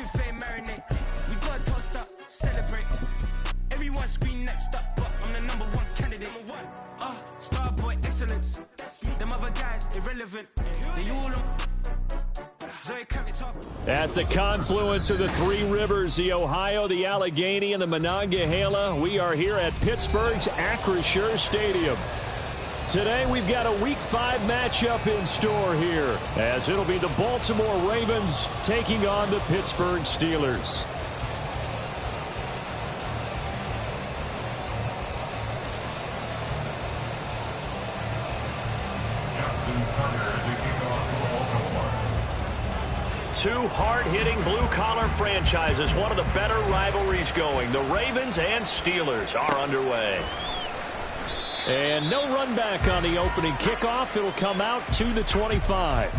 Chicken fame marinate. We got tossed up, celebrate. Everyone scream next up, but I'm the number one candidate. Starboy excellence. Them other guys irrelevant. They all on. At the confluence of the three rivers, the Ohio, the Allegheny, and the Monongahela, we are here at Pittsburgh's Acrisure Stadium. Today we've got a Week 5 matchup in store here, as it'll be the Baltimore Ravens taking on the Pittsburgh Steelers. Two hard-hitting blue-collar franchises, one of the better rivalries going. The Ravens and Steelers are underway. And no run back on the opening kickoff. It'll come out to the 25.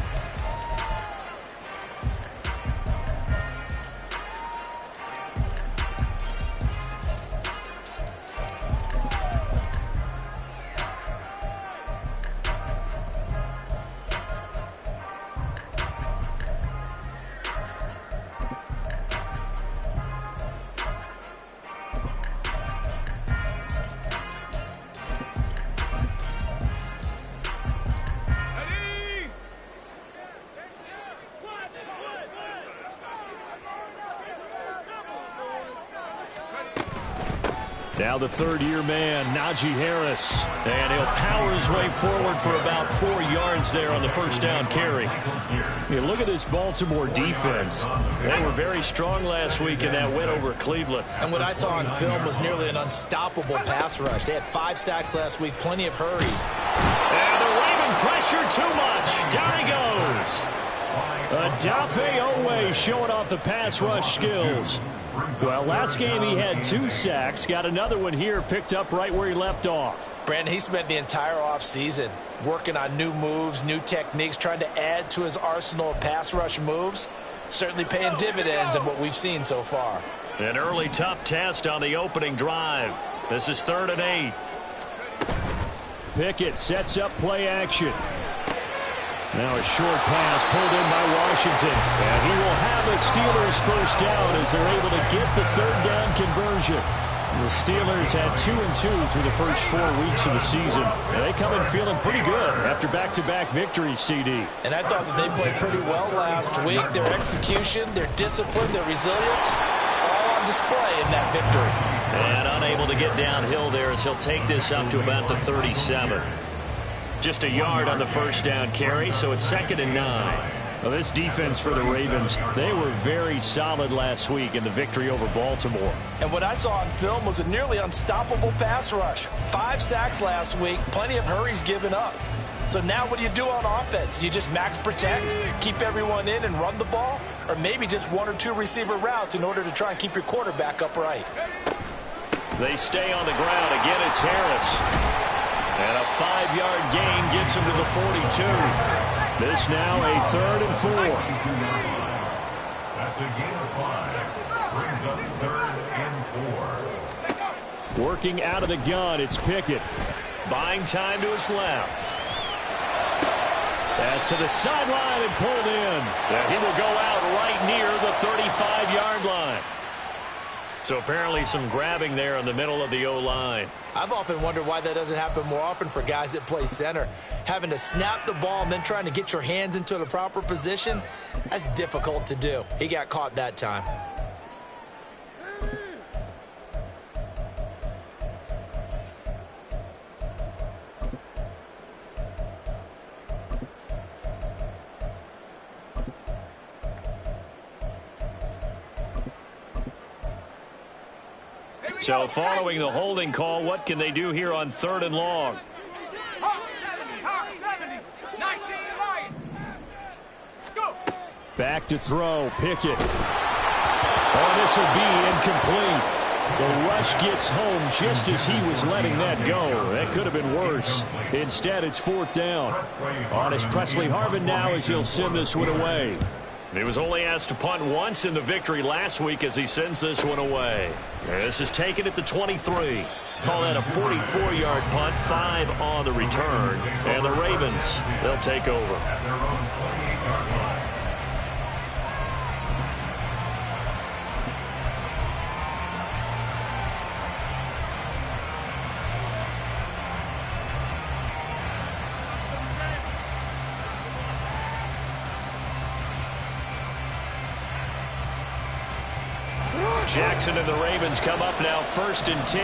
Now the third-year man, Najee Harris. And he'll power his way forward for about 4 yards there on the first down carry. You look at this Baltimore defense. They were very strong last week in that win over Cleveland. And what I saw on film was nearly an unstoppable pass rush. They had 5 sacks last week, plenty of hurries. And the Raven pressure too much. Down he goes. Odafe Oweh showing off the pass rush skills. Well, last game he had 2 sacks. Got another one here, picked up right where he left off. Brandon, he spent the entire offseason working on new moves, new techniques, trying to add to his arsenal of pass rush moves. Certainly paying dividends in what we've seen so far. An early tough test on the opening drive. This is 3rd and 8. Pickett sets up play action. Now a short pass pulled in by Washington. And he will have a Steelers first down as they're able to get the 3rd down conversion. The Steelers had 2-2 through the first 4 weeks of the season. And they come in feeling pretty good after back-to-back victories, CD. And I thought that they played pretty well last week. Their execution, their discipline, their resilience, all on display in that victory. And unable to get downhill there as he'll take this up to about the 37. Just a yard on the first down carry, so it's 2nd and 9. Well, this defense for the Ravens, they were very solid last week in the victory over Baltimore. And what I saw on film was a nearly unstoppable pass rush. 5 sacks last week, plenty of hurries given up. So now what do you do on offense? You just max protect, keep everyone in and run the ball? Or maybe just 1 or 2 receiver routes in order to try and keep your quarterback upright? They stay on the ground. Again, it's Harris. And a 5-yard gain gets him to the 42. This now a 3rd and 4. That's a gain of 5. Brings up 3rd and 4. Working out of the gun, it's Pickett. Buying time to his left. Pass to the sideline and pulled in. And he will go out right near the 35-yard line. So apparently some grabbing there in the middle of the O-line. I've often wondered why that doesn't happen more often for guys that play center. Having to snap the ball and then trying to get your hands into the proper position, that's difficult to do. He got caught that time. So following the holding call, what can they do here on 3rd and long? Back to throw, Pickett. Oh, this will be incomplete. The rush gets home just as he was letting that go. That could have been worse. Instead, it's 4th down. On is Presley Harvin now as he'll send this one away. He was only asked to punt once in the victory last week as he sends this one away. This is taken at the 23. Call that a 44-yard punt, 5 on the return. And the Ravens, they'll take over. Jackson and the Ravens come up now 1st and 10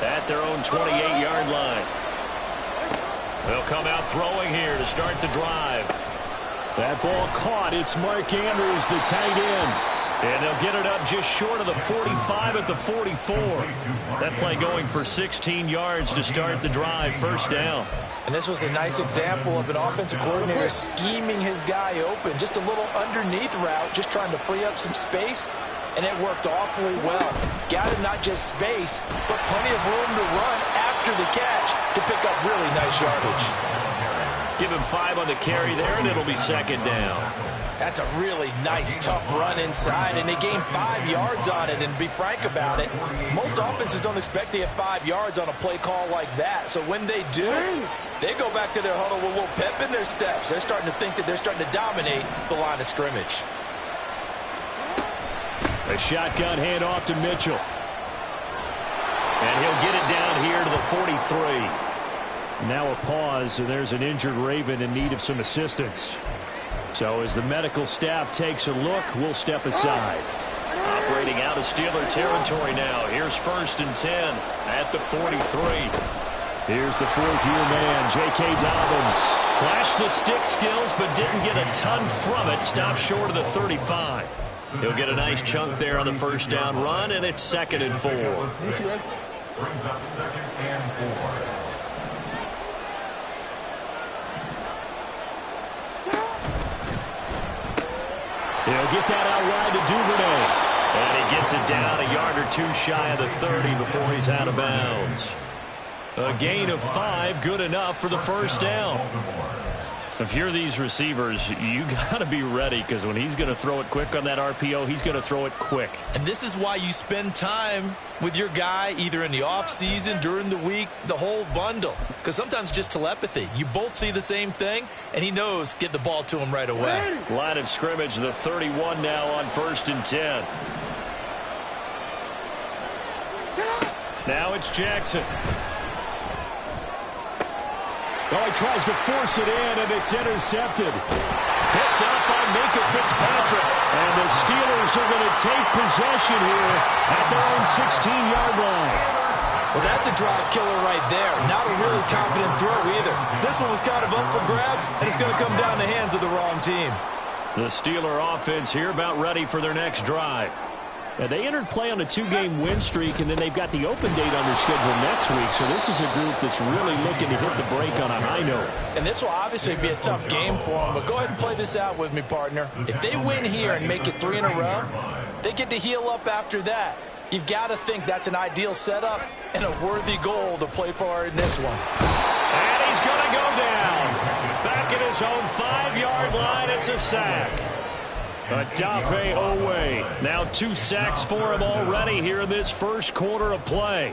at their own 28-yard line. They'll come out throwing here to start the drive. That ball caught. It's Mark Andrews, the tight end. And they'll get it up just short of the 45 at the 44. That play going for 16 yards to start the drive, 1st down. And this was a nice example of an offensive coordinator scheming his guy open. Just a little underneath route, just trying to free up some space. And it worked awfully well. Got him not just space, but plenty of room to run after the catch to pick up really nice yardage. Give him 5 on the carry there, and it'll be 2nd down. That's a really nice, tough run inside, and they gained 5 yards on it. And to be frank about it, most offenses don't expect to get 5 yards on a play call like that. So when they do, they go back to their huddle with a little pep in their steps. They're starting to think that they're starting to dominate the line of scrimmage. A shotgun handoff to Mitchell. And he'll get it down here to the 43. Now a pause, and there's an injured Raven in need of some assistance. So as the medical staff takes a look, we'll step aside. Operating out of Steeler territory now. Here's 1st and 10 at the 43. Here's the 4th-year man, J.K. Dobbins. Flashed the stick skills, but didn't get a ton from it. Stopped short of the 35. He'll get a nice chunk there on the 1st down run, and it's 2nd and 4. Brings up 2nd and 4. He'll get that out wide to Duvernay. And he gets it down a yard or 2 shy of the 30 before he's out of bounds. A gain of 5, good enough for the 1st down. If you're these receivers, you got to be ready, because when he's going to throw it quick on that RPO, he's going to throw it quick. And this is why you spend time with your guy either in the offseason, during the week, the whole bundle. Because sometimes just telepathy. You both see the same thing, and he knows get the ball to him right away. Line of scrimmage, the 31 now on 1st and 10. Now it's Jackson. Oh, he tries to force it in, and it's intercepted. Picked up by Minkah Fitzpatrick. And the Steelers are going to take possession here at their own 16-yard line. Well, that's a drive killer right there. Not a really confident throw either. This one was kind of up for grabs, and it's going to come down the hands of the wrong team. The Steeler offense here about ready for their next drive. Now, they entered play on a 2-game win streak, and then they've got the open date on their schedule next week. So this is a group that's really looking to hit the break on a high note. And this will obviously be a tough game for them, but go ahead and play this out with me, partner. If they win here and make it 3 in a row, they get to heal up after that. You've got to think that's an ideal setup and a worthy goal to play for in this one. And he's going to go down. Back at his own 5-yard line, it's a sack. Odafe Oweh. Now 2 sacks for him already here in this first quarter of play.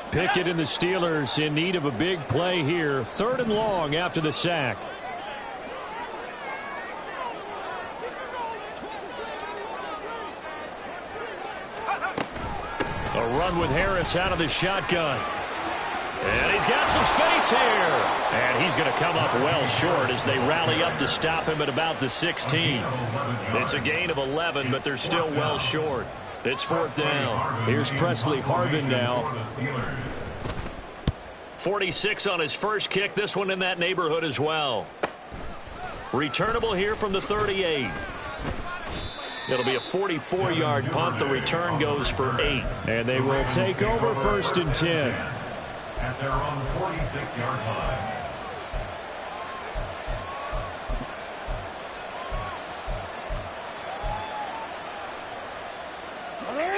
Pickett and the Steelers in need of a big play here. 3rd and long after the sack. A run with Harris out of the shotgun. And he's got some space here. And he's going to come up well short as they rally up to stop him at about the 16. It's a gain of 11, but they're still well short. It's 4th down. Here's Presley Harvin now. 46 on his first kick. This one in that neighborhood as well. Returnable here from the 38. It'll be a 44-yard punt. The return goes for 8. And they will take over 1st and 10. At their own 46-yard line.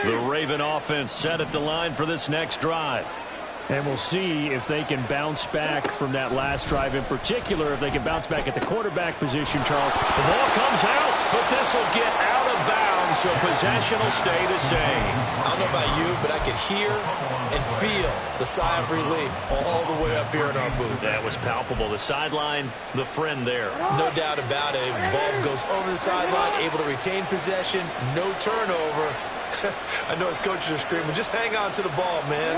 The Raven offense set at the line for this next drive. And we'll see if they can bounce back from that last drive. In particular, if they can bounce back at the quarterback position, Charles. The ball comes out, but this will get out of bounds, so possession will stay the same. I don't know about you, but I could hear and feel the sigh of relief all the way up here in our booth. That was palpable. The sideline, the friend there. No doubt about it. Ball goes over the sideline, able to retain possession, no turnover. I know his coaches are screaming, just hang on to the ball, man.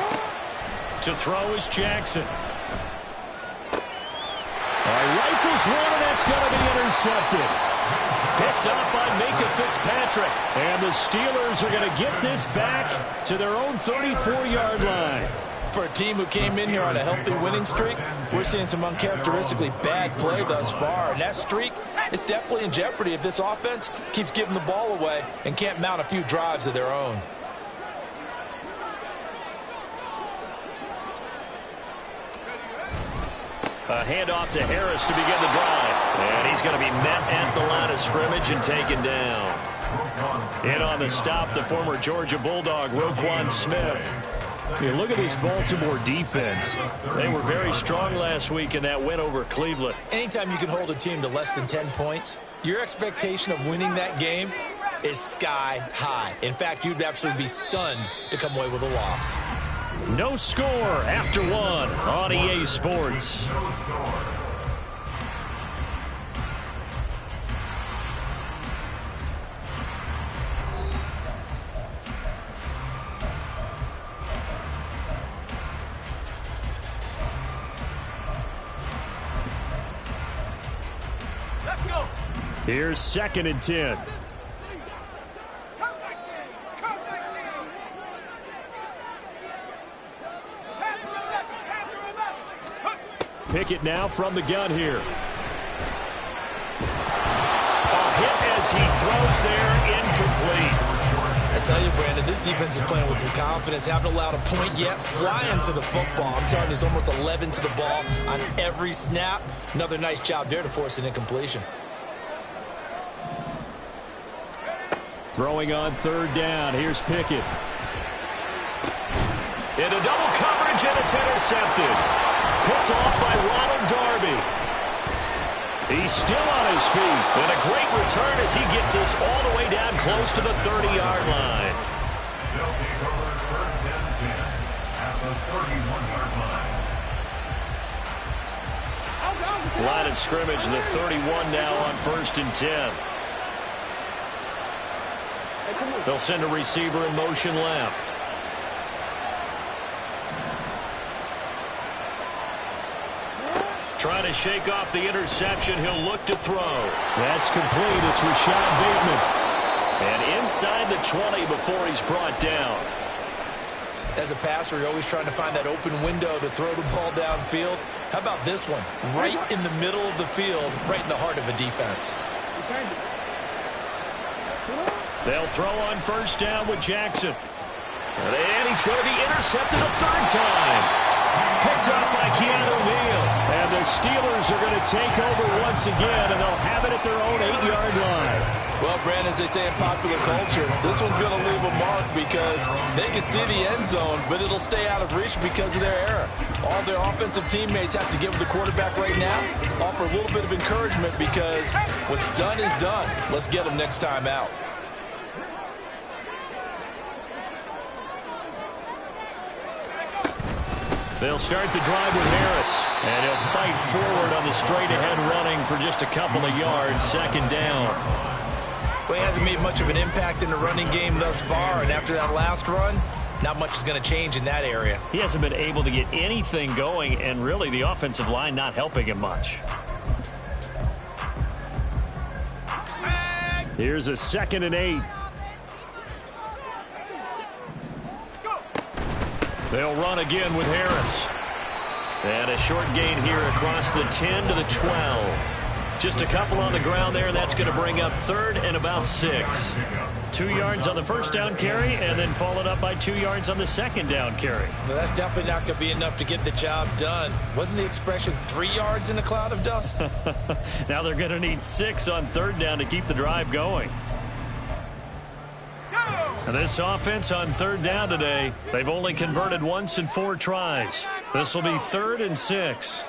To throw is Jackson. Rifles one, and that's going to be intercepted. Picked up by Minkah Fitzpatrick. And the Steelers are going to get this back to their own 34-yard line. For a team who came in here on a healthy winning streak, we're seeing some uncharacteristically bad play thus far. And that streak is definitely in jeopardy if this offense keeps giving the ball away and can't mount a few drives of their own. A handoff to Harris to begin the drive. And he's going to be met at the line of scrimmage and taken down. In on the stop, the former Georgia Bulldog, Roquan Smith. Yeah, look at this Baltimore defense. They were very strong last week in that win over Cleveland. Anytime you can hold a team to less than 10 points, your expectation of winning that game is sky high. In fact, you'd absolutely be stunned to come away with a loss. No score after one on EA Sports. Here's 2nd and 10. Pickett now from the gun here. A hit as he throws there, incomplete. I tell you, Brandon, this defense is playing with some confidence. Haven't allowed a point yet. Flying to the football. I'm telling you, it's almost 11 to the ball on every snap. Another nice job there to force an incompletion. Throwing on 3rd down. Here's Pickett. Into double coverage, and it's intercepted. Picked off by Ronald Darby. He's still on his feet. And a great return as he gets this all the way down close to the 30-yard line. They'll take over 1st and 10 at the 31-yard line. Line of scrimmage, the 31 now on 1st and 10. They'll send a receiver in motion left. Trying to shake off the interception. He'll look to throw. That's complete. It's Rashad Bateman. And inside the 20 before he's brought down. As a passer, you're always trying to find that open window to throw the ball downfield. How about this one? Right in the middle of the field, right in the heart of a defense. They'll throw on 1st down with Jackson. And he's going to be intercepted a 3rd time. Picked up by Keanu Neal. And the Steelers are going to take over once again, and they'll have it at their own 8-yard line. Well, Brandon, as they say in popular culture, this one's going to leave a mark because they can see the end zone, but it'll stay out of reach because of their error. All their offensive teammates have to get with the quarterback right now, offer a little bit of encouragement because what's done is done. Let's get them next time out. They'll start the drive with Harris, and he'll fight forward on the straight-ahead running for just a couple of yards, 2nd down. Well, he hasn't made much of an impact in the running game thus far, and after that last run, not much is going to change in that area. He hasn't been able to get anything going, and really the offensive line not helping him much. Here's a 2nd and 8. They'll run again with Harris. And a short gain here across the 10 to the 12. Just a couple on the ground there, and that's going to bring up 3rd and about 6. 2 yards on the 1st down carry, and then followed up by 2 yards on the 2nd down carry. Well, that's definitely not going to be enough to get the job done. Wasn't the expression 3 yards in a cloud of dust? Now they're going to need 6 on 3rd down to keep the drive going. And this offense on 3rd down today, they've only converted once in 4 tries. This will be 3rd and 6.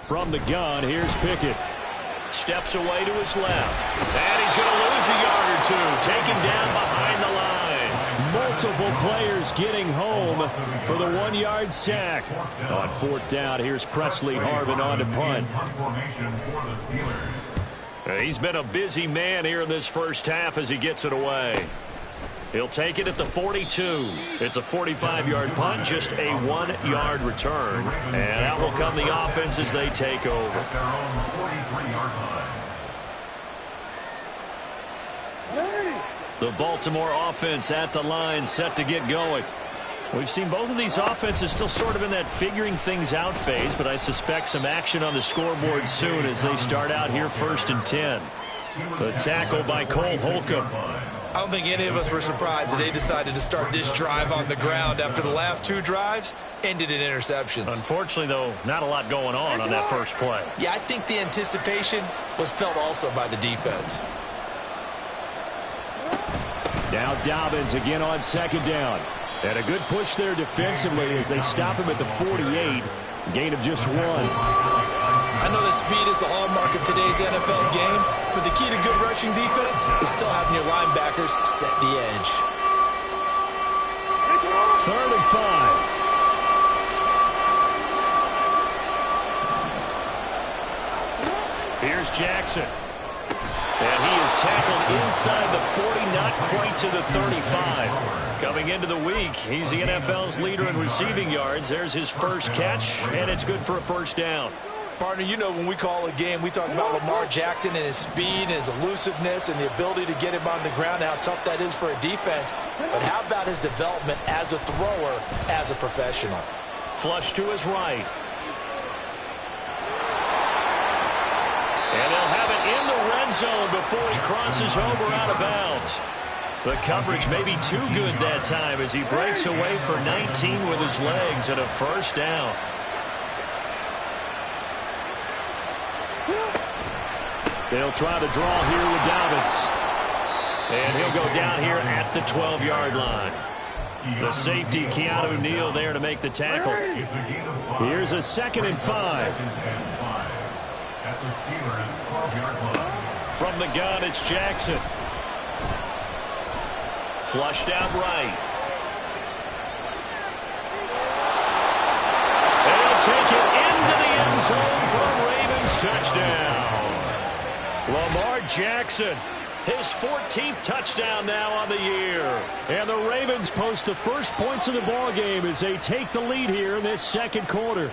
From the gun, here's Pickett. Steps away to his left. And he's going to lose a yard or 2. Taken down behind the line. Multiple players getting home for the 1-yard sack. On 4th down, here's Presley Harvin on to punt. He's been a busy man here in this first half as he gets it away. He'll take it at the 42. It's a 45-yard punt, just a 1-yard return. And out will come the offense as they take over. The Baltimore offense at the line, set to get going. We've seen both of these offenses still sort of in that figuring things out phase, but I suspect some action on the scoreboard soon as they start out here 1st and 10. The tackle by Cole Holcomb. I don't think any of us were surprised that they decided to start this drive on the ground after the last 2 drives ended in interceptions. Unfortunately, though, not a lot going on that first play. Yeah, I think the anticipation was felt also by the defense. Now Dobbins again on 2nd down. And a good push there defensively as they stop him at the 48. Gain of just 1. I know that speed is the hallmark of today's NFL game, but the key to good rushing defense is still having your linebackers set the edge. 3rd and 5. Here's Jackson. And he is tackled inside the 40, not quite to the 35. Coming into the week, he's the NFL's leader in receiving yards. There's his first catch, and it's good for a 1st down. Partner, you know when we call a game, we talk about Lamar Jackson and his speed and his elusiveness and the ability to get him on the ground and how tough that is for a defense. But how about his development as a thrower, as a professional? Flush to his right. And they'll have it in the red zone before he crosses over out of bounds. The coverage may be too good that time as he breaks away for 19 with his legs and a 1st down. They'll try to draw here with Dobbins. And he'll go down here at the 12-yard line. The safety, Keanu Neal, there to make the tackle. Here's a 2nd and 5. From the gun, it's Jackson. Flushed out right. And he'll take it into the end zone for a Ravens touchdown. Lamar Jackson, his 14th touchdown now on the year. And the Ravens post the first points of the ballgame as they take the lead here in this 2nd quarter.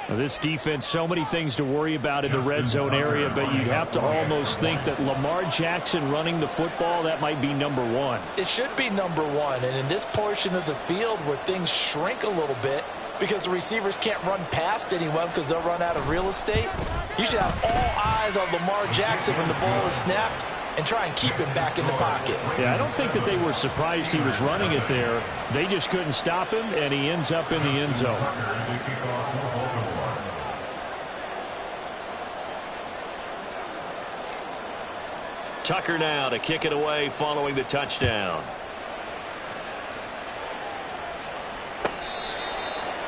Now, this defense, so many things to worry about in the red zone area, but you'd have to almost think that Lamar Jackson running the football, that might be number 1. It should be number 1, and in this portion of the field where things shrink a little bit because the receivers can't run past anyone because they'll run out of real estate, you should have all eyes on Lamar Jackson when the ball is snapped and try and keep him back in the pocket. Yeah, I don't think that they were surprised he was running it there. They just couldn't stop him, and he ends up in the end zone. Tucker now to kick it away following the touchdown.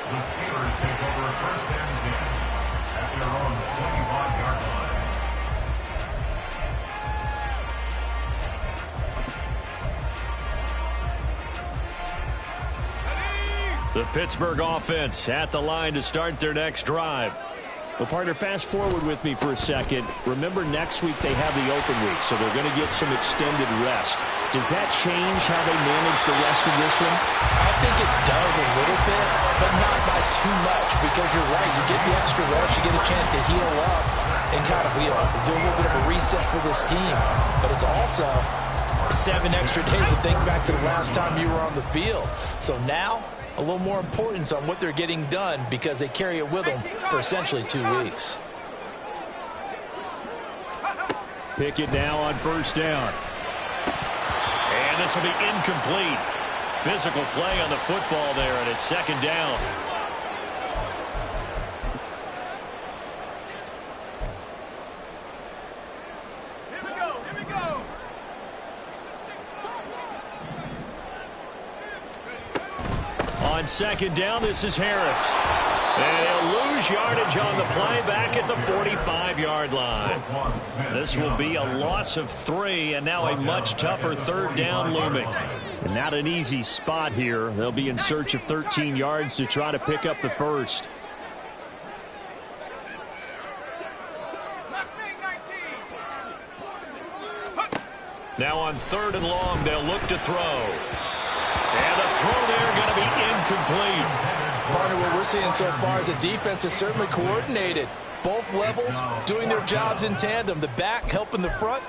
The Steelers take over 1st and 10 at their own 25-yard line. The Pittsburgh offense at the line to start their next drive. Well, partner, fast forward with me for a second. Remember, next week they have the open week, so they're going to get some extended rest. Does that change how they manage the rest of this one? I think it does a little bit, but not by too much, because you're right. You get the extra rest, you get a chance to heal up and kind of do a little bit of a reset for this team. But it's also 7 extra days to think back to the last time you were on the field. So now, a little more importance on what they're getting done because they carry it with them for essentially 2 weeks. Pickett now on 1st down. And this will be incomplete. Physical play on the football there, and it's 2nd down. Here we go. On 2nd down, this is Harris. And he'll lose yardage on the play back at the 45-yard line. This will be a loss of 3, and now a much tougher 3rd down looming. And not an easy spot here. They'll be in search of 13 yards to try to pick up the first. Now on 3rd and long, they'll look to throw. And the throw there going to be incomplete. Partner, what we're seeing so far is the defense is certainly coordinated. both levels doing their jobs in tandem. The back helping the front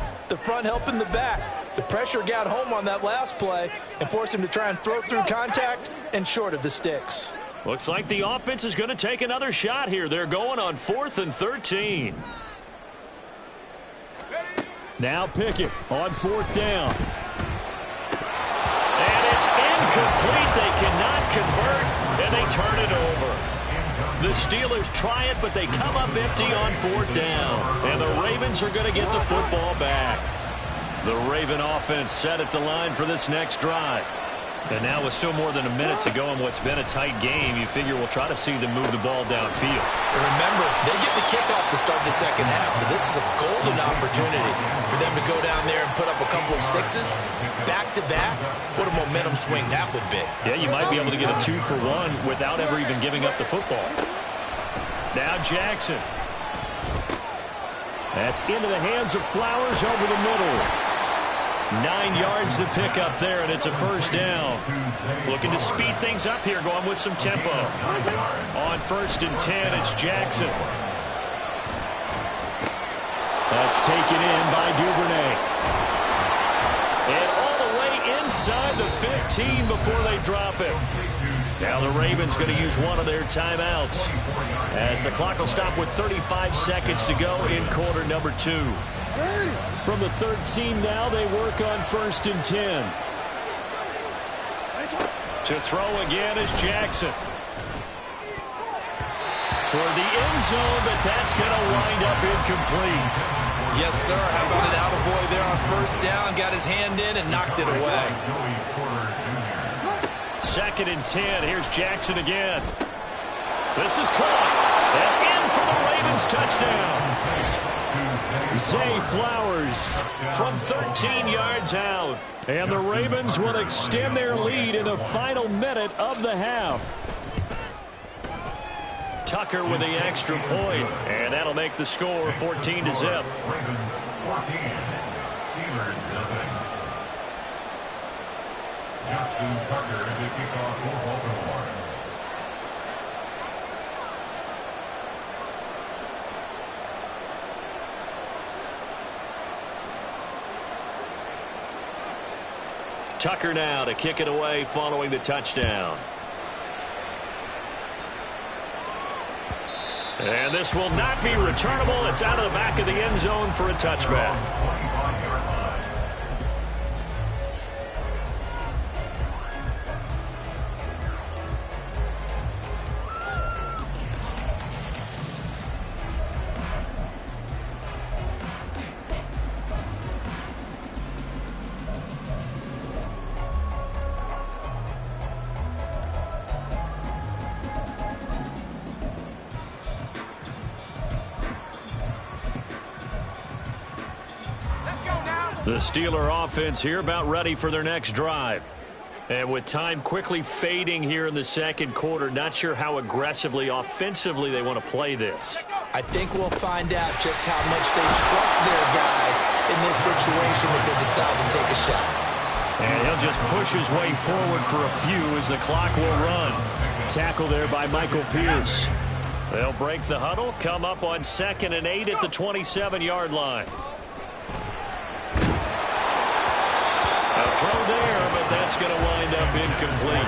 helping the back. The pressure got home on that last play and forced him to try and throw through contact and short of the sticks. Looks like the offense is going to take another shot here. They're going on 4th and 13. Now Pickett on 4th down. And it's incomplete. They cannot convert, and they turn it over. The Steelers try it, but they come up empty on 4th down. And the Ravens are going to get the football back. The Raven offense set at the line for this next drive. And now with still more than a minute to go in what's been a tight game, you figure we'll try to see them move the ball downfield. And remember, they get the kickoff to start the second half, so this is a golden opportunity for them to go down there and put up a couple of sixes back-to-back. What a momentum swing that would be. Yeah, you might be able to get a 2-for-1 without ever even giving up the football. Now Jackson. That's into the hands of Flowers over the middle. 9 yards to pick up there, and it's a first down. Looking to speed things up here, going with some tempo. On 1st and 10, it's Jackson. That's taken in by Duvernay. And all the way inside the 15 before they drop it. Now the Ravens going to use one of their timeouts, as the clock will stop with 35 seconds to go in quarter number 2. From the 13 now, they work on 1st and 10. To throw again is Jackson. Toward the end zone, but that's going to wind up incomplete. Yes, sir. How about an attaboy there on 1st down? Got his hand in and knocked it away. 2nd and 10. Here's Jackson again. This is caught. And in for the Ravens touchdown. Zay Flowers from 13 yards out. And the Ravens will extend their lead in the final minute of the half. Tucker with the extra point, and that'll make the score 14-0. Ravens 14, Steelers 0. Justin Tucker to kick off for Baltimore. Tucker now to kick it away following the touchdown. And this will not be returnable. It's out of the back of the end zone for a touchback. The Steeler offense here about ready for their next drive. And with time quickly fading here in the second quarter, not sure how aggressively, offensively they want to play this. I think we'll find out just how much they trust their guys in this situation if they decide to take a shot. And he'll just push his way forward for a few as the clock will run. Tackle there by Michael Pierce. They'll break the huddle, come up on 2nd and 8 at the 27-yard line. A throw there, but that's going to wind up incomplete.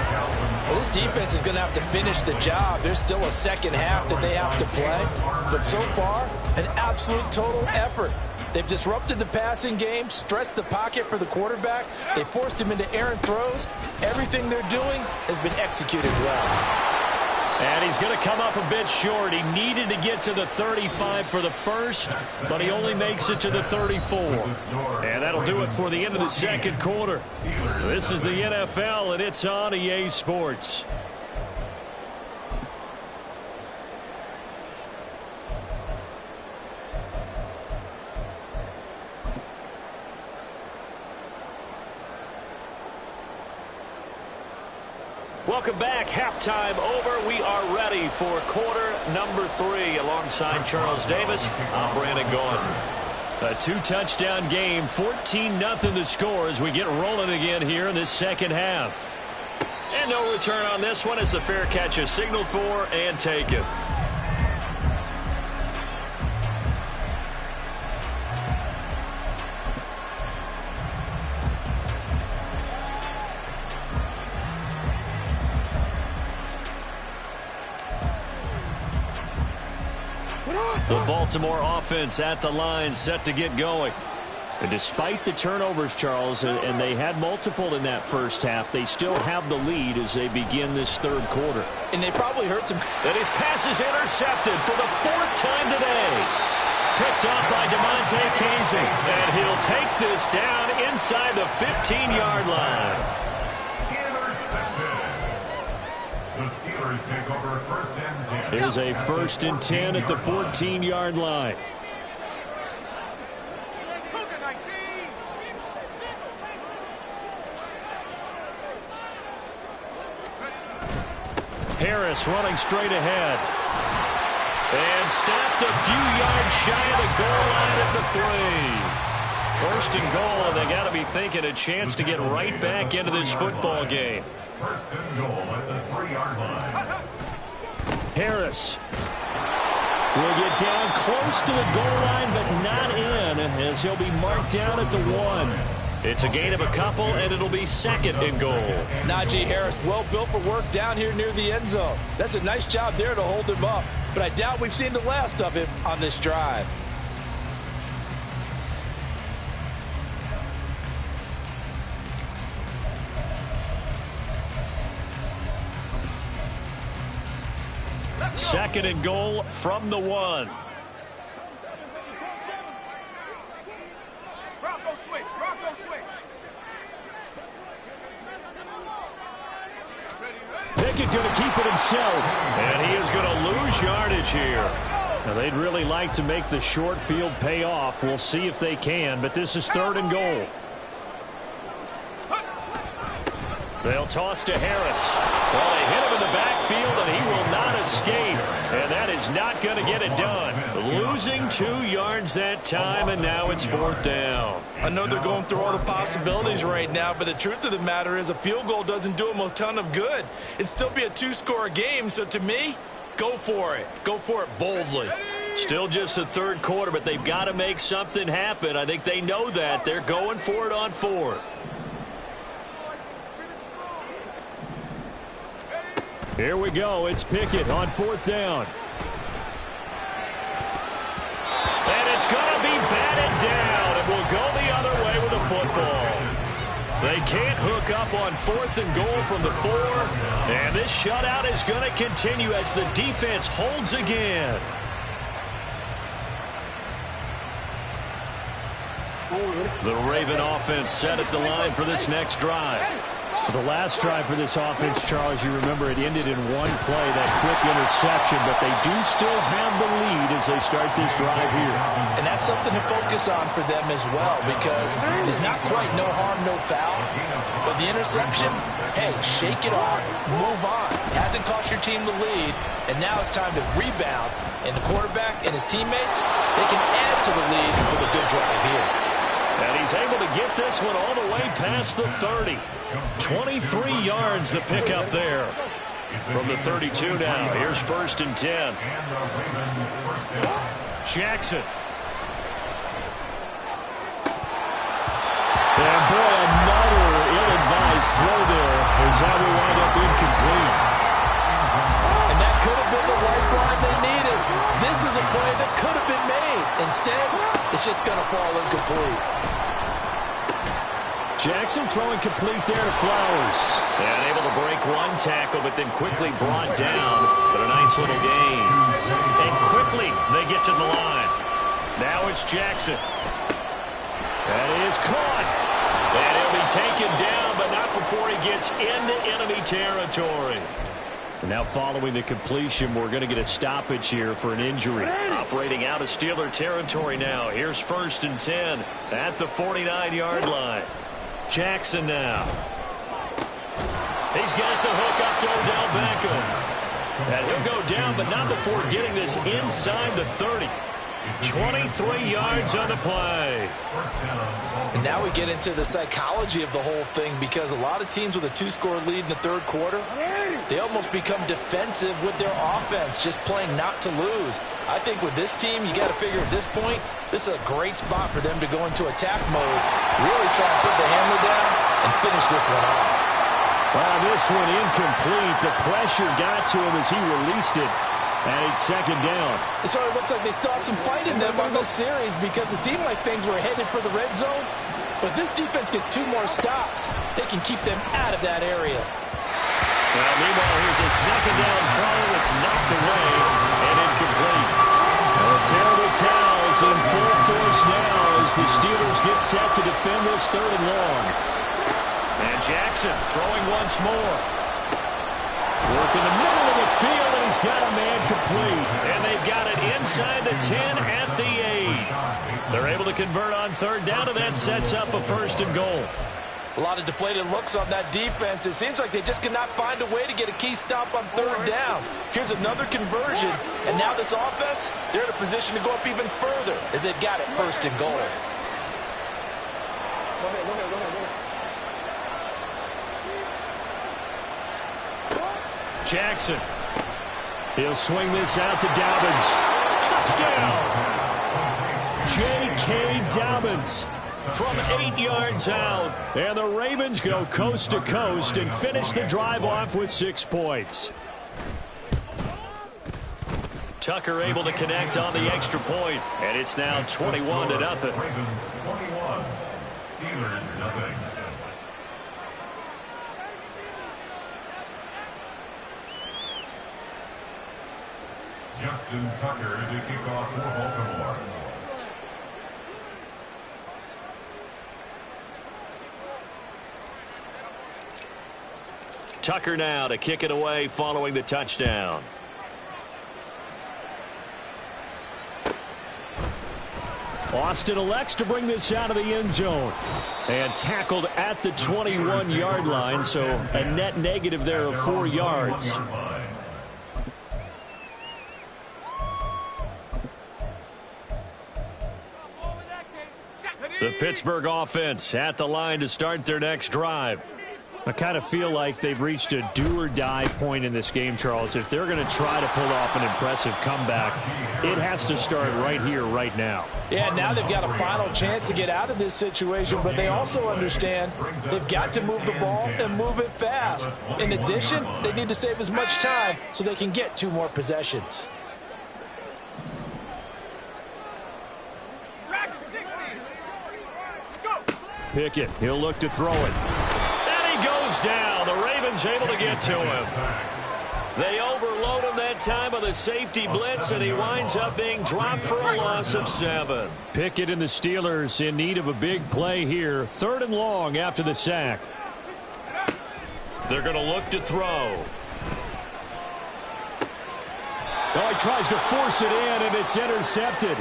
Well, this defense is going to have to finish the job. There's still a second half that they have to play. But so far, an absolute total effort. They've disrupted the passing game, stressed the pocket for the quarterback. They forced him into errant throws. Everything they're doing has been executed well. And he's going to come up a bit short. He needed to get to the 35 for the first, but he only makes it to the 34. And that'll do it for the end of the second quarter. This is the NFL, and it's on EA Sports. Welcome back. Halftime over. We are ready for quarter number 3. Alongside Charles Davis, I'm Brandon Gaudin. A 2-touchdown game, 14-0 the score as we get rolling again here in this second half. And no return on this one as the fair catch is signaled for and taken. The Baltimore offense at the line, set to get going. And despite the turnovers, Charles, and they had multiple in that first half, they still have the lead as they begin this third quarter. And they probably heard some. And his pass is intercepted for the fourth time today. Picked up by DeMonte Casey. And he'll take this down inside the 15-yard line. Intercepted. The Steelers take over first and 10. Here's a first and 10 at the 14-yard line. Harris running straight ahead. And stopped a few yards shy of the goal line at the 3. First and goal, and they got to be thinking a chance to get right back into this football game. First and goal at the 3-yard line. Harris will get down close to the goal line, but not in, as he'll be marked down at the 1. It's a gain of a couple, and it'll be second and goal. Najee Harris, well built for work down here near the end zone. That's a nice job there to hold him up, but I doubt we've seen the last of him on this drive. Second and goal from the 1. Pickett going to keep it himself, and he is going to lose yardage here. Now, they'd really like to make the short field pay off. We'll see if they can, but this is third and goal. They'll toss to Harris. Well, they hit him in the backfield, and he will not escape. And that is not going to get it done. Losing 2 yards that time, and now it's fourth down. I know they're going through all the possibilities right now, but the truth of the matter is a field goal doesn't do them a ton of good. It'd still be a 2-score game, so to me, go for it. Go for it boldly. Still just the third quarter, but they've got to make something happen. I think they know that. They're going for it on fourth. Here we go. It's Pickett on fourth down. And it's going to be batted down. It will go the other way with the football. They can't hook up on fourth and goal from the 4. And this shutout is going to continue as the defense holds again. The Raven offense set at the line for this next drive. The last drive for this offense, Charles, you remember it ended in one play, that quick interception, but they do still have the lead as they start this drive here. And that's something to focus on for them as well, because it's not quite no harm, no foul. But the interception, hey, shake it off, move on. Hasn't cost your team the lead, and now it's time to rebound. And the quarterback and his teammates, they can add to the lead with a good drive here. And he's able to get this one all the way past the 30. 23 yards the pickup there. From the 32 now. Here's first and 10. Jackson. And boy, another ill-advised throw there as that will wind up incomplete. And that could have been the lifeline they needed. This is a play that could have been made. Instead, it's just going to fall incomplete. Jackson throwing complete there to Flowers. And able to break one tackle, but then quickly brought down. But a nice little gain. And quickly they get to the line. Now it's Jackson. That is caught. And he'll be taken down, but not before he gets into enemy territory. Now following the completion, we're going to get a stoppage here for an injury. Operating out of Steeler territory now. Here's first and 10 at the 49-yard line. Jackson now. He's got the hook up to Odell Beckham. And he'll go down, but not before getting this inside the 30. 23 yards on the play. And now we get into the psychology of the whole thing, because a lot of teams with a 2-score lead in the third quarter, they almost become defensive with their offense, just playing not to lose. I think with this team, you got to figure at this point, this is a great spot for them to go into attack mode, really try to put the hammer down and finish this one off. Wow, this one incomplete. The pressure got to him as he released it. And it's second down. It sort of looks like they still have some fight in them on this series because it seemed like things were headed for the red zone. But this defense gets 2 more stops. They can keep them out of that area. Well, meanwhile, here's a second down throw. It's knocked away and incomplete. The terrible towels in full force now as the Steelers get set to defend this 3rd and long. And Jackson throwing once more. Work in the middle of the field, and he's got a man complete. And they've got it inside the 10 at the 8. They're able to convert on 3rd down, and that sets up a 1st and goal. A lot of deflated looks on that defense. It seems like they just cannot find a way to get a key stop on 3rd down. Here's another conversion, and now this offense, they're in a position to go up even further as they've got it 1st and goal. Jackson. He'll swing this out to Dobbins. Touchdown! J.K. Dobbins from 8 yards out. And the Ravens go coast to coast and finish the drive off with 6 points. Tucker able to connect on the extra point, and it's now 21-0. Ravens 21, Steelers nothing. Justin Tucker to kick off for Baltimore. Tucker now to kick it away following the touchdown. Austin elects to bring this out of the end zone. And tackled at the 21-yard line, so a net negative there of 4 yards. The Pittsburgh offense at the line to start their next drive. I kind of feel like they've reached a do-or-die point in this game, Charles. If they're going to try to pull off an impressive comeback, it has to start right here, right now. Yeah, now they've got a final chance to get out of this situation, but they also understand they've got to move the ball and move it fast. In addition, they need to save as much time so they can get 2 more possessions. Pickett, he'll look to throw it. And he goes down. The Ravens able to get to him. They overload him that time with a safety blitz, and he winds up being dropped for a loss of 7. Pickett and the Steelers in need of a big play here. 3rd and long after the sack. They're going to look to throw. Oh, he tries to force it in, and it's intercepted.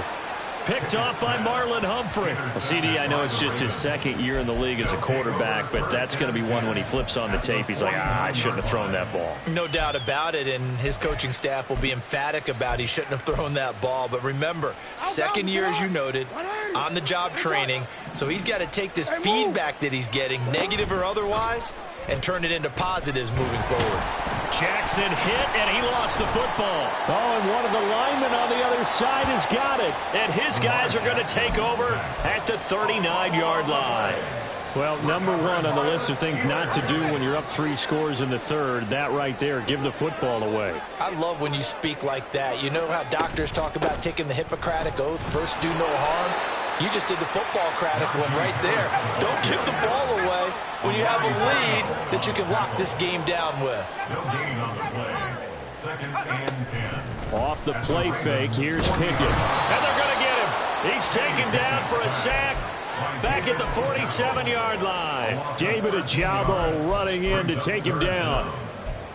Picked off by Marlon Humphrey. Well, CD, I know it's just his 2nd year in the league as a quarterback, but that's going to be one when he flips on the tape. He's like, I shouldn't have thrown that ball. No doubt about it, and his coaching staff will be emphatic about he shouldn't have thrown that ball. But remember, 2nd year, as you noted, on-the-job training, so he's got to take this feedback that he's getting, negative or otherwise, and turn it into positives moving forward. Jackson hit, and he lost the football. Oh, and one of the linemen on the other side has got it. And his guys are going to take over at the 39-yard line. Well, number 1 on the list of things not to do when you're up 3 scores in the 3rd, that right there, give the football away. I love when you speak like that. You know how doctors talk about taking the Hippocratic Oath, first do no harm? You just did the football-cratic one right there. Don't give the ball away when you have a lead that you can lock this game down with. No gain on the play. 2nd and 10. Off the play fake, here's Pickett. And they're going to get him. He's taken down for a sack back at the 47-yard line. David Ojabo running in to take him down.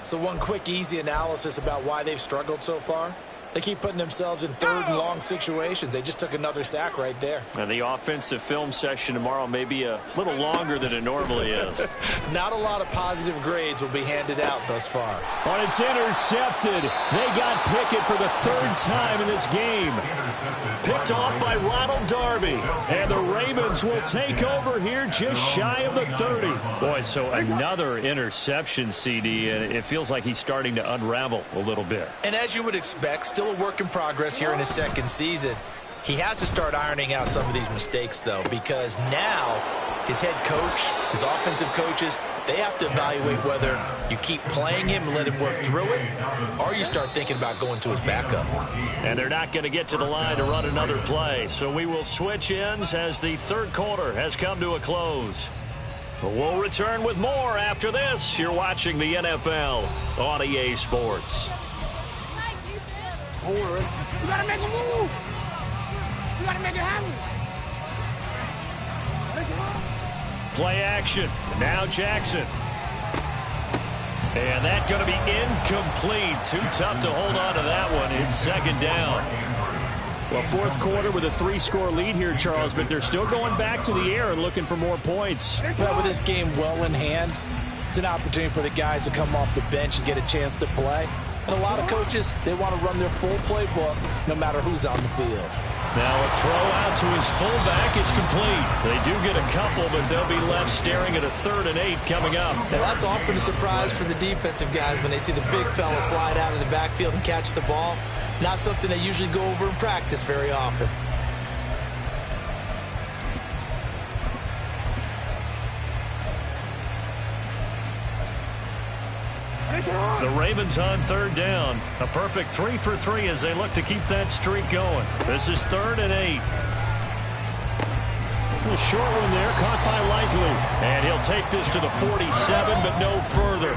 So one quick, easy analysis about why they've struggled so far. They keep putting themselves in 3rd and long situations. They just took another sack right there. And the offensive film session tomorrow may be a little longer than it normally is. Not a lot of positive grades will be handed out thus far. And it's intercepted. They got Pickett for the 3rd time in this game. Picked off by Ronald Darby. And the Ravens will take over here just shy of the 30. Boy, so another interception, CD, and it feels like he's starting to unravel a little bit. And as you would expect, still a work in progress here in his 2nd season. He has to start ironing out some of these mistakes, though, because now his head coach, his offensive coaches, They have to evaluate whether you keep playing him and let him work through it, or you start thinking about going to his backup. And they're not going to get to the line to run another play, so we will switch ends as the third quarter has come to a close. We'll return with more after this. You're watching the NFL on EA Sports. Don't worry. You gotta make a move. You gotta make it happen. Play action. Now Jackson. And that's going to be incomplete. Too tough to hold on to that one. It's second down. Well, fourth quarter with a 3-score lead here, Charles, but they're still going back to the air and looking for more points. Well, with this game well in hand, it's an opportunity for the guys to come off the bench and get a chance to play. And a lot of coaches, they want to run their full playbook no matter who's on the field. Now a throw out to his fullback is complete. They do get a couple, but they'll be left staring at a 3rd and 8 coming up. Now that's often a surprise for the defensive guys when they see the big fella slide out of the backfield and catch the ball. Not something they usually go over in practice very often. The Ravens on 3rd down. A perfect 3 for 3 as they look to keep that streak going. This is 3rd and 8. A short one there, caught by Likely. And he'll take this to the 47, but no further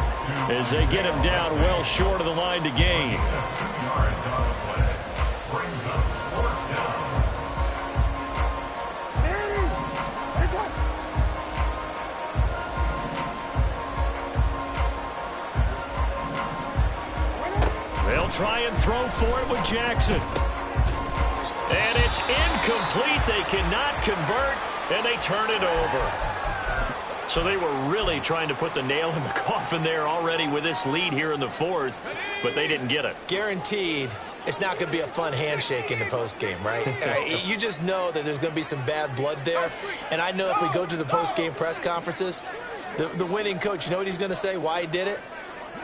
as they get him down well short of the line to gain. They'll try and throw for it with Jackson. And it's incomplete. They cannot convert, and they turn it over. So they were really trying to put the nail in the coffin there already with this lead here in the 4th, but they didn't get it. Guaranteed, it's not going to be a fun handshake in the postgame, right? You just know that there's going to be some bad blood there. And I know if we go to the postgame press conferences, the winning coach, you know what he's going to say, why he did it?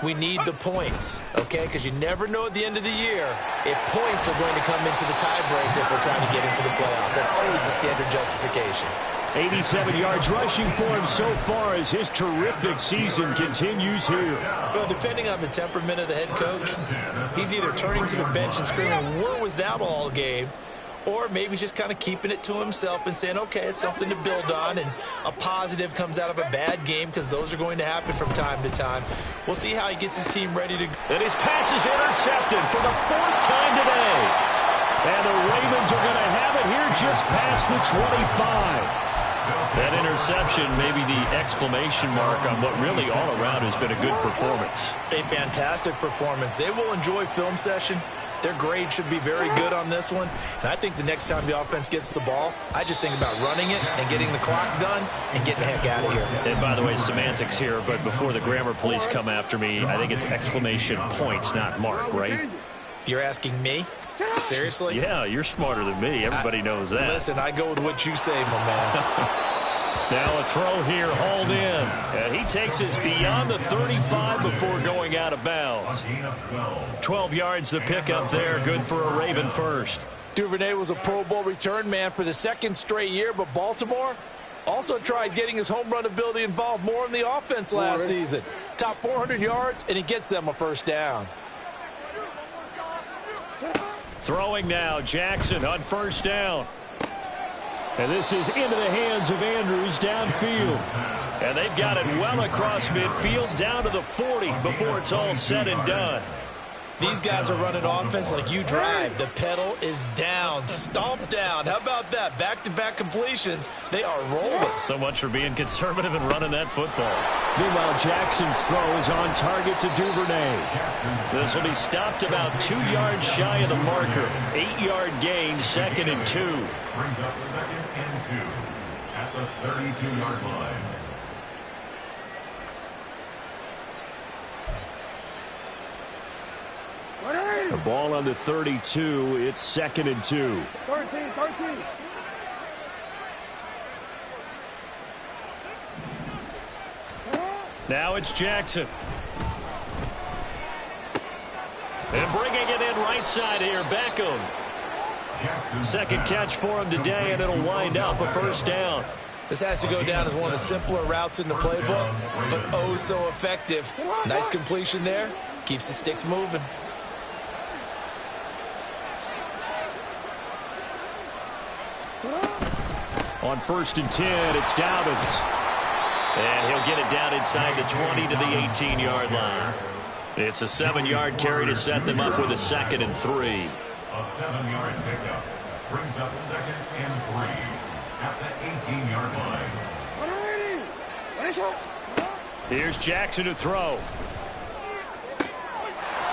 We need the points, okay? Because you never know at the end of the year if points are going to come into the tiebreaker if we're trying to get into the playoffs. That's always the standard justification. 87 yards rushing for him so far as his terrific season continues here. Well, depending on the temperament of the head coach, he's either turning to the bench and screaming, "Where was that all game?" Or maybe he's just kind of keeping it to himself and saying, okay, it's something to build on, and a positive comes out of a bad game because those are going to happen from time to time. We'll see how he gets his team ready to go. And his pass is intercepted for the 4th time today. And the Ravens are going to have it here just past the 25. That interception, maybe the exclamation mark on what really all around has been a good performance. A fantastic performance. They will enjoy film session. Their grade should be very good on this one. And I think the next time the offense gets the ball, I just think about running it and getting the clock done and getting the heck out of here. And by the way, semantics here, but before the grammar police come after me, I think it's exclamation point, not mark, right? You're asking me? Seriously? Yeah, you're smarter than me. Everybody knows that. Listen, I go with what you say, my man. Now a throw here, hauled in. And he takes us beyond the 35 before going out of bounds. 12 yards the pickup there, good for a Raven first. Duvernay was a Pro Bowl return man for the 2nd straight year, but Baltimore also tried getting his home run ability involved more in the offense last season. Top 400 yards, and he gets them a 1st down. Throwing now, Jackson on 1st down. And this is into the hands of Andrews downfield. And they've got it well across midfield down to the 40 before it's all said and done. These guys are running offense like you drive. The pedal is down, stomped down. How about that? Back-to-back completions. They are rolling. So much for being conservative and running that football. Meanwhile, Jackson's throw is on target to Duvernay. This will be stopped about 2 yards shy of the marker. 8-yard gain, 2nd and 2. Brings up 2nd and 2 at the 32-yard line. The ball on the 32. It's 2nd and 2. 13. Now it's Jackson. And bringing it in right side here, Beckham. Second catch for him today, and it'll wind up a 1st down. This has to go down as one of the simpler routes in the playbook, but oh so effective. Nice completion there. Keeps the sticks moving. On 1st and 10, it's Dobbins. And he'll get it down inside the 20 to the 18-yard line. It's a 7-yard carry to set them up with a 2nd and 3. A 7-yard pickup brings up 2nd and 3 at the 18-yard line. Here's Jackson to throw.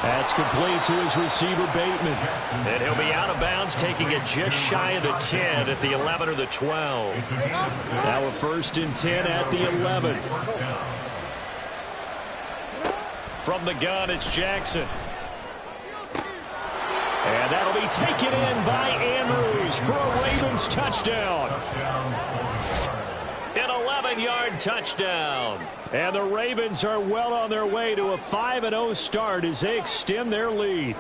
That's complete to his receiver, Bateman. And he'll be out of bounds, taking it just shy of the 10 at the 11 or the 12. Now a 1st and 10 at the 11. From the gun, it's Jackson. And that'll be taken in by Andrews for a Ravens touchdown. An 11-yard touchdown. And the Ravens are well on their way to a 5-0 start as they extend their lead.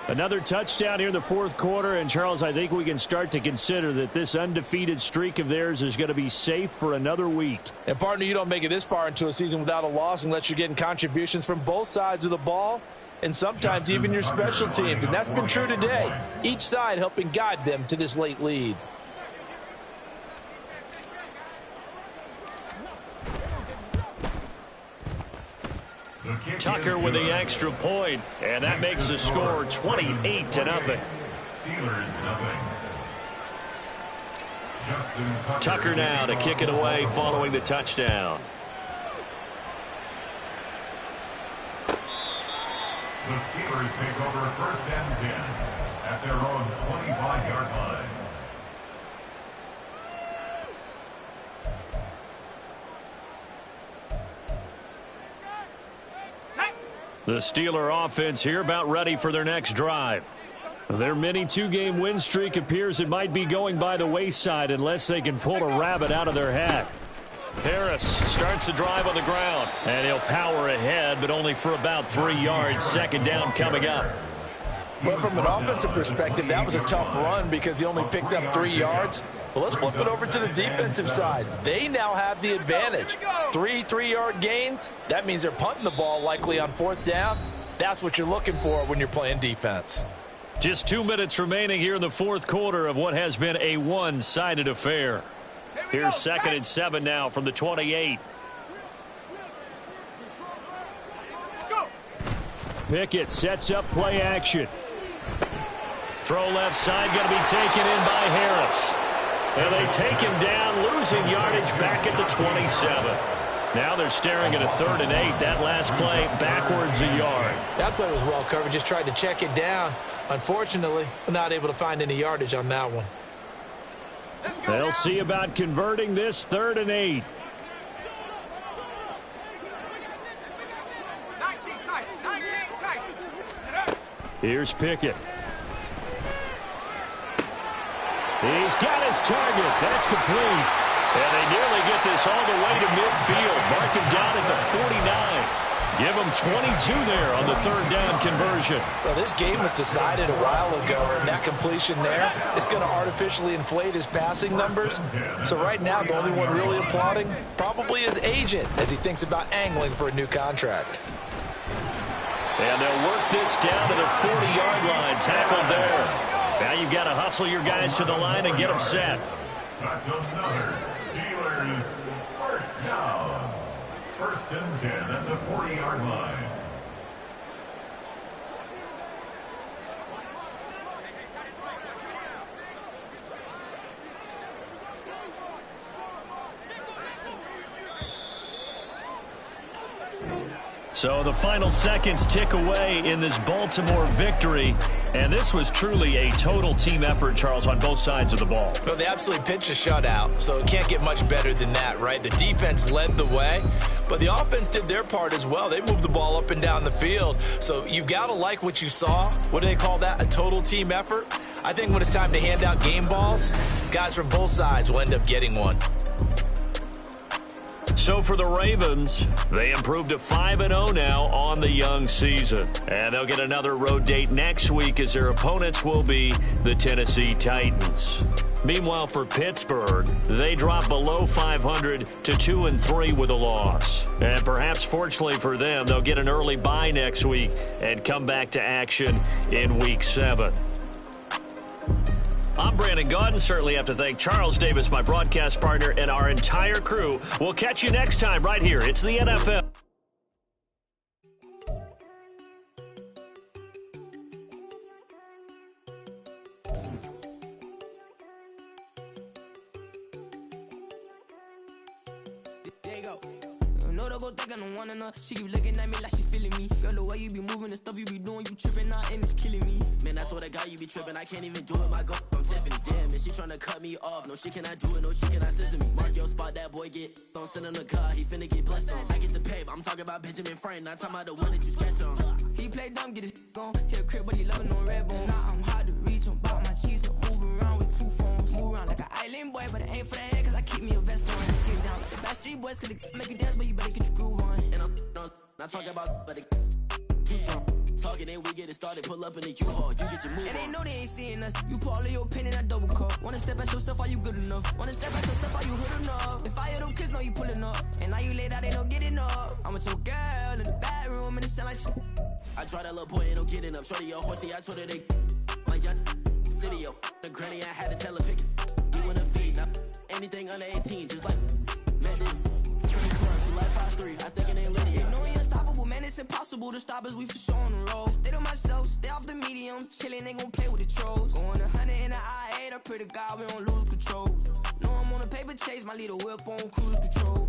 Another touchdown here in the 4th quarter. And, Charles, I think we can start to consider that this undefeated streak of theirs is going to be safe for another week. And, partner, you don't make it this far into a season without a loss unless you're getting contributions from both sides of the ball and sometimes even your special teams. And that's been true today. Each side helping guide them to this late lead. Tucker with the extra point, and that makes the score 28-0. Steelers 0. Tucker now to kick it away following the touchdown. The Steelers take over 1st and 10 at their own 25-yard line. The Steeler offense here about ready for their next drive. Their mini 2-game win streak appears it might be going by the wayside unless they can pull a rabbit out of their hat. Harris starts the drive on the ground, and he'll power ahead, but only for about 3 yards. 2nd down coming up. Well, from an offensive perspective, that was a tough run because he only picked up 3 yards. But let's flip it over to the defensive side. They now have the advantage. 3 3-yard gains. That means they're punting the ball likely on 4th down. That's what you're looking for when you're playing defense. Just 2 minutes remaining here in the 4th quarter of what has been a one-sided affair. Here's 2nd and 7 now from the 28. Pickett sets up play action. Throw left side, going to be taken in by Harris. And they take him down, losing yardage back at the 27th. Now they're staring at a 3rd and 8. That last play backwards a yard. That play was well covered. Just tried to check it down. Unfortunately, not able to find any yardage on that one. They'll see about converting this 3rd and 8. Here's Pickett. He's got his target. That's complete. And they nearly get this all the way to midfield. Mark him down at the 49. Give him 22 there on the 3rd down conversion. Well, this game was decided a while ago, and that completion there is going to artificially inflate his passing numbers. So right now, the only one really applauding probably his agent as he thinks about angling for a new contract. And they'll work this down to the 40-yard line. Tackled there. Now you've got to hustle your guys to the line and get them set. That's another Steelers 1st down. 1st and 10 at the 40-yard line. So the final seconds tick away in this Baltimore victory. And this was truly a total team effort, Charles, on both sides of the ball. Well, they absolutely pitched a shutout, so it can't get much better than that, right? The defense led the way, but the offense did their part as well. They moved the ball up and down the field. So you've got to like what you saw. What do they call that? A total team effort? I think when it's time to hand out game balls, guys from both sides will end up getting one. So for the Ravens, they improved to 5-0 now on the young season. And they'll get another road date next week as their opponents will be the Tennessee Titans. Meanwhile, for Pittsburgh, they drop below 500 to 2-3 with a loss. And perhaps fortunately for them, they'll get an early bye next week and come back to action in Week 7. I'm Brandon Gaudin. Certainly have to thank Charles Davis, my broadcast partner, and our entire crew. We'll catch you next time right here. It's the NFL. She keep looking at me like she feeling me. Girl, the way you be moving, the stuff you be doing, you tripping out and it's killing me. Man, I swear to God, you be tripping. I can't even do it. My girl, I'm Tiffany. Damn, and she tryna cut me off. No, she cannot do it. No, she cannot scissor me. Mark your spot, that boy get. Don't send him the car. He finna get blessed on. I get the pay, but I'm talking about Benjamin Franklin. Not talking about the one that you sketch on. He play dumb, get his on. Hit a crib, but he loving on red bone. Now I'm hard to reach. I'm about my cheese. I'm moving around with 2 phones. Move around like an island boy, but it ain't for the head, cause I keep me a vest on. Get down like the Backstreet Boys, cause they make you dance, but you better get your groove on. And I'm not talking about, but it too strong. Talking, then we get it started. Pull up in the U-Haul, you get your move on. And they know they ain't seeing us. You pull all of your pin in that double cup. Wanna step at yourself, are you good enough? Wanna step at yourself, are you hood enough? If I hear them kids, know you pulling up. And now you laid out, they don't get enough. I'm with your girl in the bedroom, and it sound like shit. I tried that little boy, ain't no getting up. Shorty your horsey, I told her they my young city, yo. The granny, I had to tell her pick it. You in the feed, now anything under 18, just like man, this she like 5'3", I think it ain't lit. You know we unstoppable, man, it's impossible to stop us, we for sure on the road. Stay to myself, stay off the medium, chillin', ain't gon' play with the trolls. Going 100 in the I-8, I pray to God we don't lose control. Know I'm on a paper chase, my little whip on cruise control.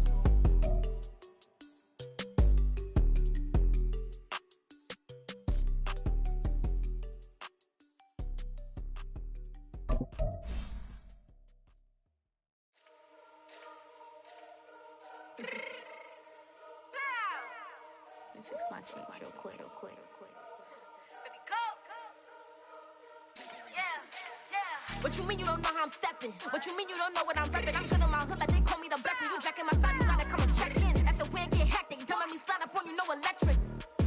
Fix my cheek real quick. Baby, go. Yeah. What you mean you don't know how I'm stepping? What you mean you don't know what I'm repping? I'm good on my hood like they call me the blessing. You jacking my side, you gotta come and check in. After the way it get hectic, don't let me slide up on you, no electric.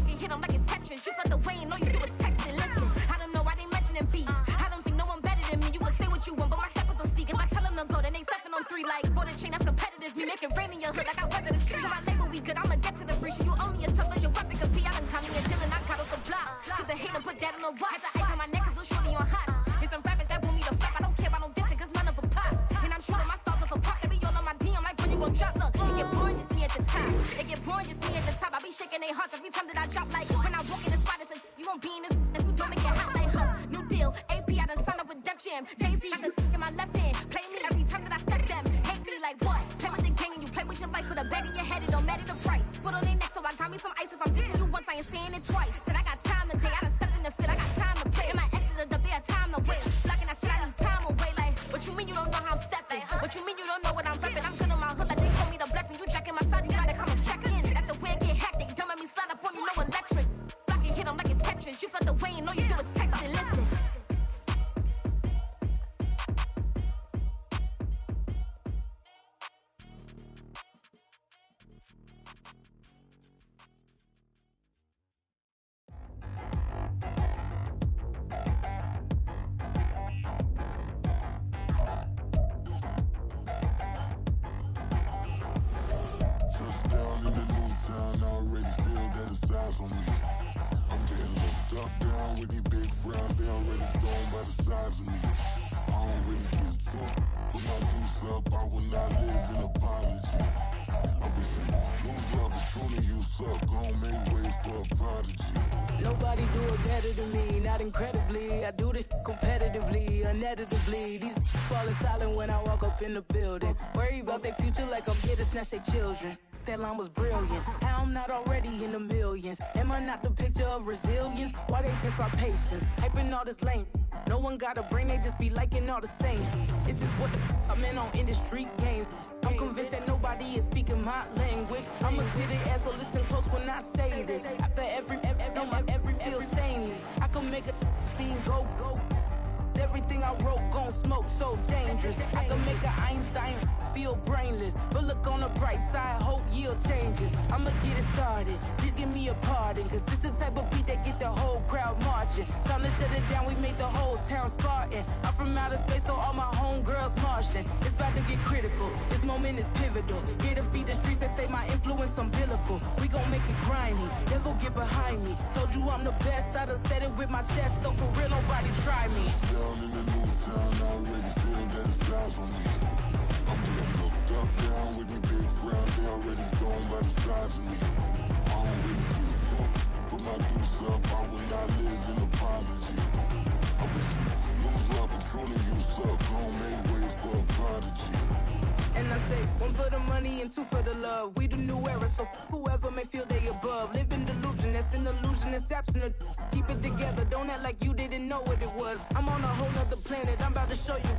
You hit them like it's Tetris. You felt the way and know you do a text and listen. I don't know why they mentioning beef. I don't think no one better than me. You can say what you want, but my steppers don't speak. If I tell them to go, then they stepping on 3 like border chain. That's competitive. Me make it rain in your hood like I weather the street. So my label we good. I'ma get to the breach. You only as tough as your weapon could be. I done Connie and Dylan, I got off the block. Cause the hate and put that on the watch. The ice on my neck is little shorty on hot. It's some rappers that want me to flap. I don't care about no dissing cause none of them pop. And I'm shooting my stars off a pop. They be all on my DM like when you gon' drop. Look, it get boring just me at the top. It get boring just me at the top. I be shaking their hearts every time that I drop. Like when I walk in the spot, it's you won't be in this. If you don't make it hot like ho. New deal, AP, I done signed up with Def Jam. Jay-Z, I can in my left hand. Play me every time that I step them. Hate me like what? Play with the gang and you play with your life. With a bag in your head, it don't matter the price. Put on their neck, so I got me some ice. If I'm dissing you once, I ain't saying it twice. Said I got time today, I done stepped in the field, I got time to play. And my exes are up there, time to waste. Blocking, I said I need time away. Like, what you mean you don't know how I'm stepping? What you mean you don't know what I'm repping? I'm good on my hood like they call me the blessing. You jacking my side, you gotta come and check in. That's the way it get hectic. Don't let me slide up on you, no electric. Blocking, hit them like it's Tetris. You felt the way and know you do a text and listen. Touchdown in the new town, I already feel that it's eyes on me. I'm getting looked up down with these big frowns, they already thrown by the size of me. I don't really get drunk, put my goose up, I will not live in apology. I wish you lose the opportunity, you suck, gon' make way for a prodigy. Nobody do it better than me, not incredibly. I do this competitively, uneditably. These falling silent when I walk up in the building. Worry about their future like I'm here to snatch their children. That line was brilliant. How I'm not already in the millions. Am I not the picture of resilience? Why they test my patience? Hyping all this lame. No one got a brain, they just be liking all the same. This is what the I'm in on industry games. I'm convinced that nobody is speaking my language. I'm a good ass, so listen close when I say this. After every feel stainless. I can make a fiend go. Everything I wrote gon' smoke, so dangerous. I can make an Einstein feel brainless, but look on the bright side, hope yield changes. I'ma get it started, please give me a pardon, cause this the type of beat that get the whole crowd marching. Time to shut it down, we made the whole town Spartan. I'm from outer space, so all my homegirls Martian. It's about to get critical, this moment is pivotal. Here to feed the streets that say my influence umbilical. We gon' make it grimy, then go get behind me. Told you I'm the best, I done said it with my chest, so for real nobody try me. Down in the new town, I already feel that it's eyes on me. I'm getting looked up, down with these big crowds, they already gone by the size of me. I don't really get took, put my deuce up, I will not live in apology. I wish you lose love, but truly you suck, don't make way for a prodigy. And I say, one for the money and two for the love. We the new era, so whoever may feel they above. Live in delusion, that's an illusion, it's absent. Keep it together, don't act like you didn't know what it was. I'm on a whole nother planet, I'm about to show you.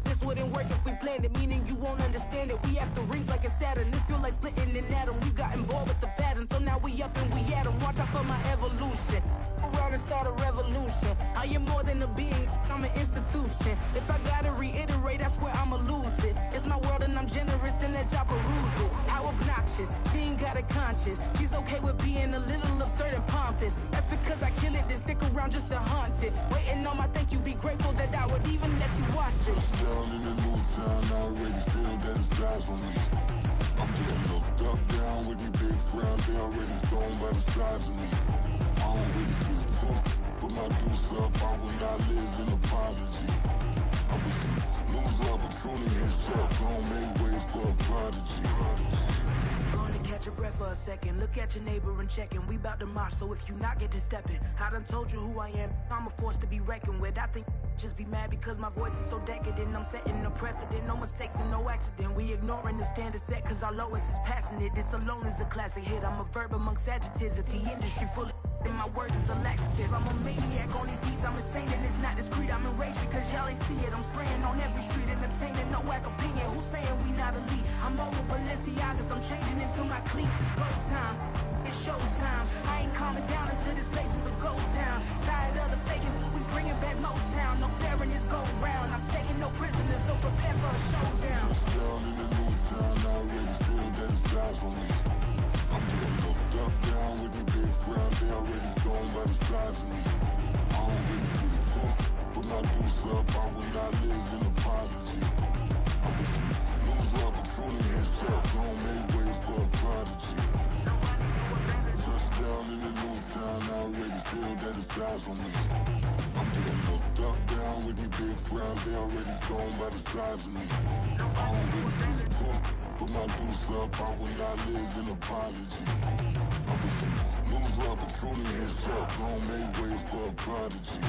This wouldn't work if we planned it, meaning you won't understand it. We have to rings like a Saturn, this feel like splitting an atom. We got involved with the pattern, so now we up and we at 'em. Watch out for my evolution. Around and start a revolution. I am more than a being, I'm an institution. If I gotta reiterate, that's where I'ma lose it. It's my world and I'm generous and that y'all peruse it. How obnoxious, she ain't got a conscience. She's okay with being a little absurd and pompous. That's because I kill it, then stick around just to haunt it. Waiting on my thank you, be grateful that I would even let you watch this. Down in the new town, I already feel that it's eyes on me. I'm getting looked up, down with these big crowds, they already gone by the size of me. I don't really get took, put my deuce up, I will not live in apology. I wish you lose love, but truly you suck, don't make way for a prodigy. Going to catch your breath for a second. Look at your neighbor and checking. We bout to march, so if you not get to stepping. I done told you who I am. I'm a force to be reckoned with. I think just be mad because my voice is so decadent. I'm setting a precedent. No mistakes and no accident. We ignoring the standard set because our lowest is passionate. This alone is a classic hit. I'm a verb amongst adjectives. If the industry full of and my words is a laxative. I'm a maniac on these beats, I'm insane and it's not discreet. I'm enraged because y'all ain't see it. I'm spraying on every street, entertaining, no whack opinion. Who's saying we not elite? I'm over Balenciagas, I'm changing into my cleats. It's go time, it's show time. I ain't calming down until this place is a ghost town. Tired of the faking, we bringing back Motown. No sparing this go round. I'm taking no prisoners, so prepare for a showdown. Down in the new town, I already feel that it's eyes on me. I'm getting looked up, down with these big crowds, they already gone by the size of me. I don't really get took, put my deuce up, I will not live in apology. I wish you lose love, but truly you suck, don't make way for a prodigy. Touchdown in the new town, I already feel that it's eyes on me. I'm getting looked up, down with these big crowds, they already gone by the size of me. I don't really get took, put my deuce up, I will not live in apology. I wish you lose love, but truly you suck, don't make way for a prodigy.